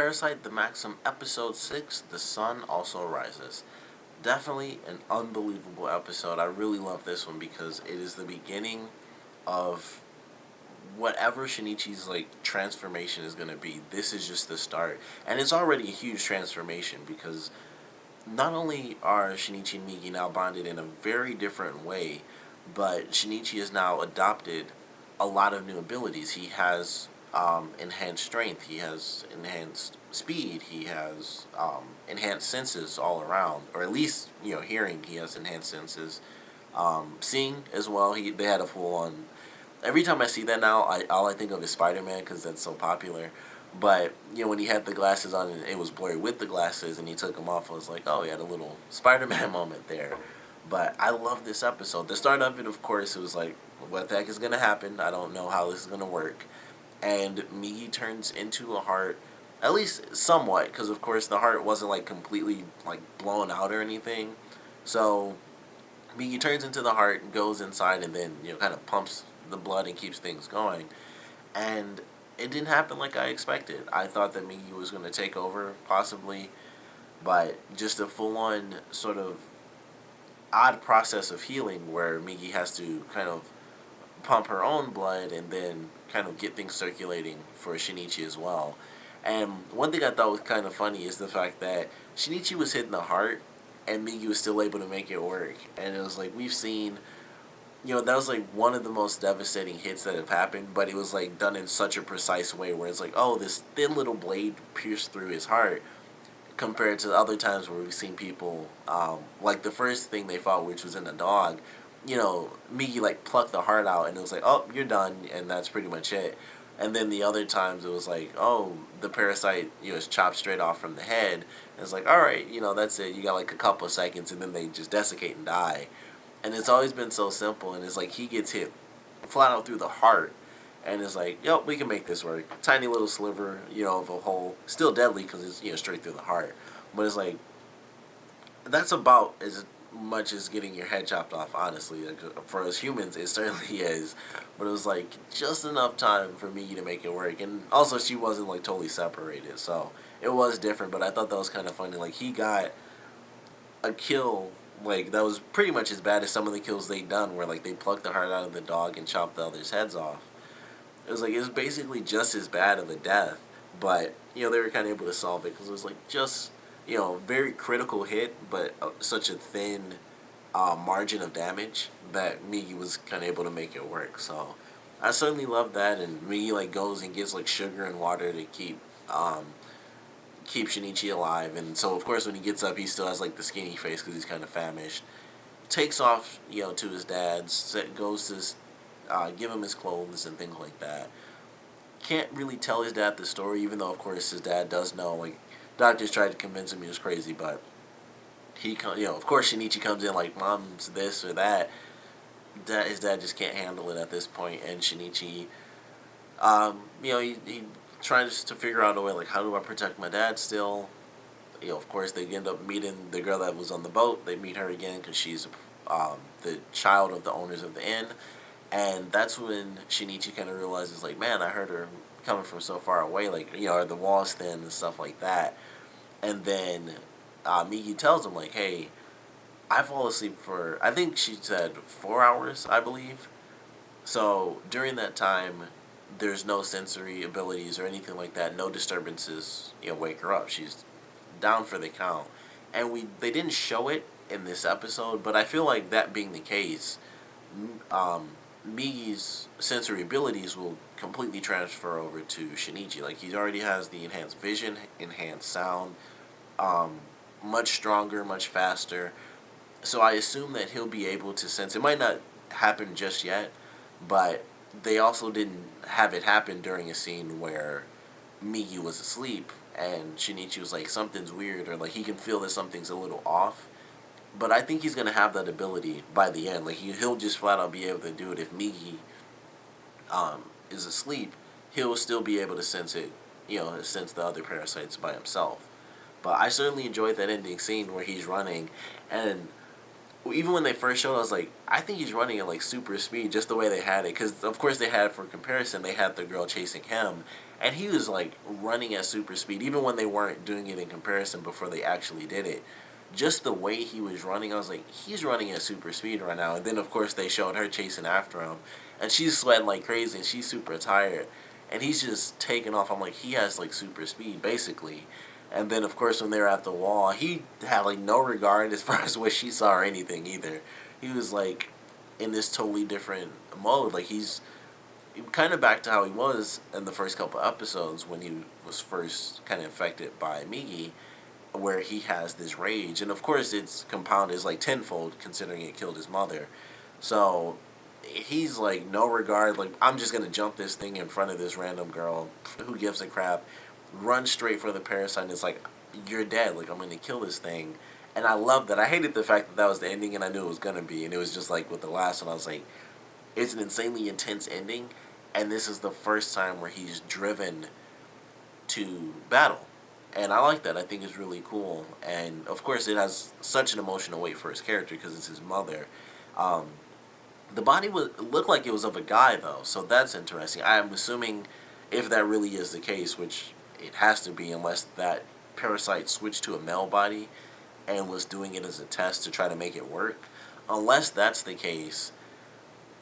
Parasyte the Maxim, Episode 6, The Sun Also Rises. Definitely an unbelievable episode. I really love this one because it is the beginning of whatever Shinichi's transformation is going to be. This is just the start. And it's already a huge transformation because not only are Shinichi and Migi now bonded in a very different way, but Shinichi has now adopted a lot of new abilities. He has enhanced strength, he has enhanced speed, he has enhanced senses all around, or at least hearing. He has enhanced senses, seeing as well. They had a full on. Every time I see that now, all I think of is Spider-Man because that's so popular. But when he had the glasses on and it was blurry with the glasses, and he took them off, I was like, oh, he had a little Spider-Man moment there. But I love this episode. The start of it, of course, it was like, what the heck is gonna happen? I don't know how this is gonna work. And Migi turns into a heart, at least somewhat, because of course the heart wasn't completely blown out or anything. So Migi turns into the heart, goes inside, and then kind of pumps the blood and keeps things going. And it didn't happen like I expected. I thought that Migi was going to take over, possibly, but just a full-on sort of odd process of healing where Migi has to kind of pump her own blood and then kind of get things circulating for Shinichi as well. And one thing I thought was kind of funny is the fact that Shinichi was hitting the heart and Migi was still able to make it work. And it was like, we've seen, that was one of the most devastating hits that have happened, but it was done in such a precise way where it's oh, this thin little blade pierced through his heart, compared to the other times where we've seen people, like the first thing they fought, which was in a dog, Migi plucked the heart out and it was oh, you're done, and that's pretty much it. And then the other times it was oh, the parasite, is chopped straight off from the head. And it's alright, that's it. You got a couple of seconds and then they just desiccate and die. And it's always been so simple, and it's he gets hit flat out through the heart. And it's yep, we can make this work. Tiny little sliver, of a hole. Still deadly because it's, straight through the heart. But it's that's about as much as getting your head chopped off, honestly. For us humans, it certainly is. But it was just enough time for me to make it work. And also, she wasn't totally separated, so it was different. But I thought that was kind of funny. He got a kill that was pretty much as bad as some of the kills they'd done, where they plucked the heart out of the dog and chopped the others' heads off. It was basically just as bad of a death, but they were kind of able to solve it because it was just very critical hit, but such a thin margin of damage that Migi was kind of able to make it work. So I certainly love that, and Migi goes and gets sugar and water to keep Shinichi alive, and so of course when he gets up he still has the skinny face because he's kind of famished. Takes off to his dad's, goes to give him his clothes and things like that. Can't really tell his dad the story, even though of course his dad does know. Doctors tried to convince him he was crazy, but of course Shinichi comes in mom's this or that. His dad just can't handle it at this point, and Shinichi, he tries to figure out a way how do I protect my dad still. Of course they end up meeting the girl that was on the boat. They meet her again because she's the child of the owners of the inn. And that's when Shinichi kind of realizes, man, I heard her coming from so far away, are the walls thin and stuff like that. And then Migi tells him, hey, I fall asleep for, I think she said 4 hours, I believe. So during that time, there's no sensory abilities or anything like that, no disturbances, wake her up. She's down for the count. And they didn't show it in this episode, but I feel that being the case, Migi's sensory abilities will completely transfer over to Shinichi. He already has the enhanced vision, enhanced sound, much stronger, much faster. So I assume that he'll be able to sense. It might not happen just yet, but they also didn't have it happen during a scene where Migi was asleep and Shinichi was something's weird, or he can feel that something's a little off. But I think he's going to have that ability by the end. He'll just flat out be able to do it. If Migi is asleep, he'll still be able to sense it, sense the other parasites by himself. But I certainly enjoyed that ending scene where he's running, and even when they first showed, I was like, I think he's running at like super speed, just the way they had it. Because of course they had, for comparison, they had the girl chasing him, and he was like running at super speed, even when they weren't doing it in comparison before they actually did it. Just the way he was running, I was like, he's running at super speed right now. And then of course they showed her chasing after him, and she's sweating like crazy, and she's super tired, and he's just taking off. I'm like, he has like super speed basically. And then, of course, when they were at the wall, he had, like, no regard as far as what she saw or anything either. He was, like, in this totally different mode. Like, he's kind of back to how he was in the first couple episodes when he was first kind of infected by Migi, where he has this rage. And, of course, it's compounded, it's, like, tenfold, considering it killed his mother. So, he's, like, no regard. Like, I'm just going to jump this thing in front of this random girl. Who gives a crap? Run straight for the parasite, and it's like, you're dead, like, I'm gonna kill this thing. And I love that. I hated the fact that that was the ending, and I knew it was gonna be, and it was just like with the last one, I was like, it's an insanely intense ending, and this is the first time where he's driven to battle. And I like that. I think it's really cool. And of course it has such an emotional weight for his character because it's his mother. um, the body looked like it was of a guy, though, so that's interesting. I'm assuming if that really is the case, which it has to be, unless that parasite switched to a male body and was doing it as a test to try to make it work. Unless that's the case,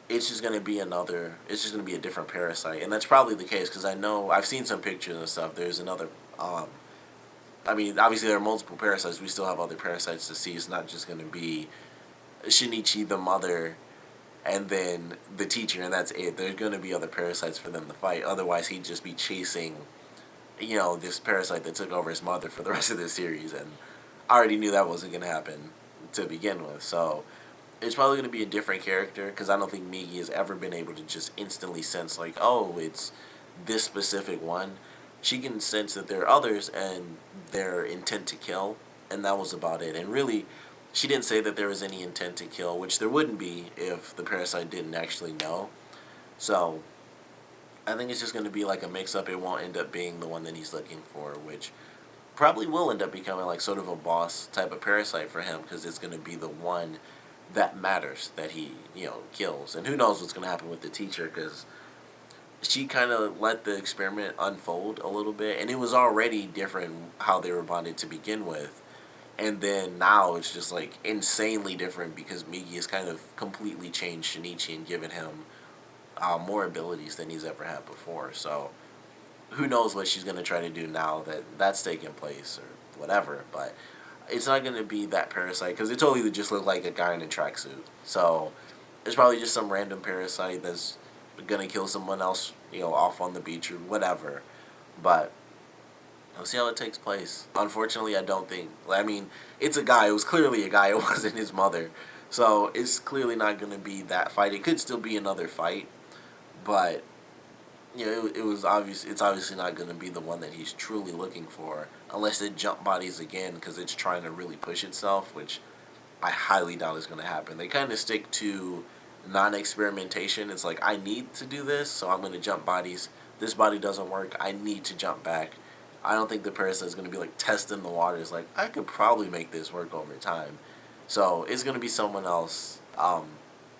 it's just gonna be another. It's just gonna be a different parasite, and that's probably the case because I know I've seen some pictures and stuff. There's another. I mean, obviously there are multiple parasites. We still have other parasites to see. It's not just gonna be Shinichi, the mother, and then the teacher, and that's it. There's going to be other parasites for them to fight. Otherwise, he'd just be chasing, this parasite that took over his mother for the rest of the series, and I already knew that wasn't going to happen to begin with. So it's probably going to be a different character, because I don't think Migi has ever been able to just instantly sense, like, oh, it's this specific one. She can sense that there are others, and their intent to kill, and that was about it. And really, she didn't say that there was any intent to kill, which there wouldn't be if the parasite didn't actually know. So, I think it's just going to be like a mix-up. It won't end up being the one that he's looking for, which probably will end up becoming like sort of a boss type of parasite for him, because it's going to be the one that matters that he, kills. And who knows what's going to happen with the teacher, because she kind of let the experiment unfold a little bit, and it was already different how they were bonded to begin with. And then now it's just like insanely different because Migi has kind of completely changed Shinichi and given him more abilities than he's ever had before. So who knows what she's going to try to do now that that's taking place or whatever. But it's not going to be that parasite because it totally just looked like a guy in a tracksuit. So it's probably just some random parasite that's going to kill someone else, off on the beach or whatever. But we'll see how it takes place. Unfortunately, I don't think. I mean, it's a guy. It was clearly a guy. It wasn't his mother. So it's clearly not going to be that fight. It could still be another fight, but it was obvious. It's obviously not going to be the one that he's truly looking for, unless it jump bodies again because it's trying to really push itself, which I highly doubt is going to happen. They kind of stick to non-experimentation. It's like, I need to do this, so I'm going to jump bodies. This body doesn't work. I need to jump back. I don't think the parasite is going to be like testing the waters. Like, I could probably make this work over time. So it's going to be someone else.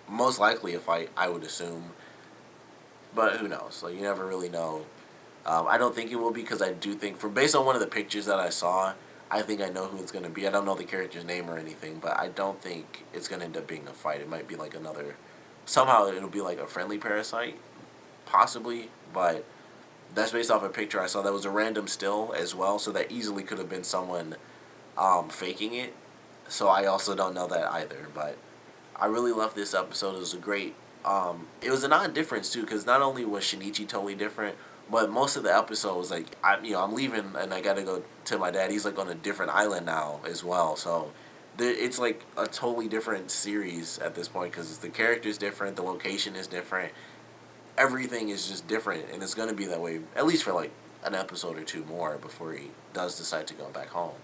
Most likely a fight, I would assume. But who knows? Like, you never really know. I don't think it will be because I do think, based on one of the pictures that I saw, I think I know who it's going to be. I don't know the character's name or anything, but I don't think it's going to end up being a fight. It might be like another. Somehow it'll be like a friendly parasite, possibly, but that's based off a picture I saw that was a random still as well, so that easily could have been someone faking it. So I also don't know that either, but I really loved this episode. It was a great. It was an odd difference too, because not only was Shinichi totally different, but most of the episode was like, I'm leaving and I gotta go to my dad. He's like on a different island now as well, so it's like a totally different series at this point because the character's different, the location is different, everything is just different, and it's going to be that way at least for like an episode or two more before he does decide to go back home.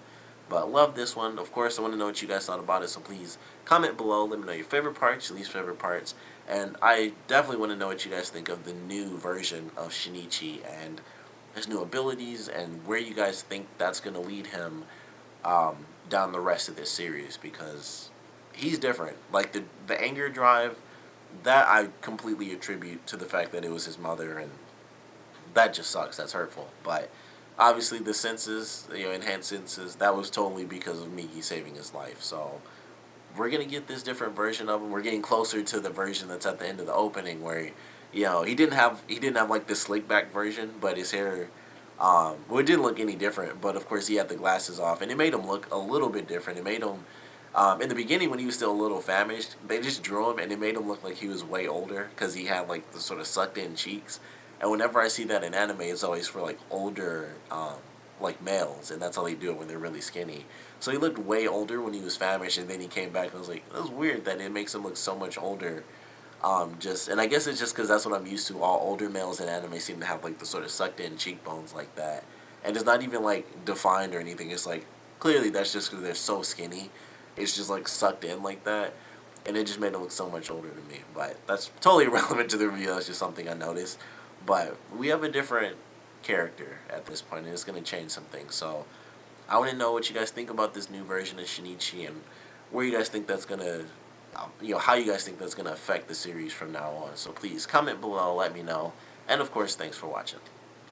But love this one. Of course, I want to know what you guys thought about it, so please comment below. Let me know your favorite parts, your least favorite parts, and I definitely want to know what you guys think of the new version of Shinichi and his new abilities and where you guys think that's going to lead him down the rest of this series, because he's different. Like the anger drive, that I completely attribute to the fact that it was his mother, and that just sucks. That's hurtful. But obviously the senses, enhanced senses, that was totally because of Migi saving his life. So we're gonna get this different version of him. We're getting closer to the version that's at the end of the opening, where he didn't have like the slick back version, but his hair, well, it didn't look any different. But of course, he had the glasses off, and it made him look a little bit different. It made him, in the beginning when he was still a little famished, they just drew him, and it made him look like he was way older because he had like the sort of sucked in cheeks. And whenever I see that in anime, it's always for like older, like males, and that's how they do it when they're really skinny. So he looked way older when he was famished, and then he came back, and I was like, that was weird that it makes him look so much older. And I guess it's just because that's what I'm used to. All older males in anime seem to have like the sort of sucked in cheekbones like that, and it's not even like defined or anything. It's like clearly that's just because they're so skinny. It's just like sucked in like that, and it just made him look so much older to me. But that's totally irrelevant to the review. That's just something I noticed. But we have a different character at this point, and it's gonna change some things. So I want to know what you guys think about this new version of Shinichi, and where you guys think that's gonna, how you guys think that's gonna affect the series from now on. So please comment below, let me know, and of course, thanks for watching.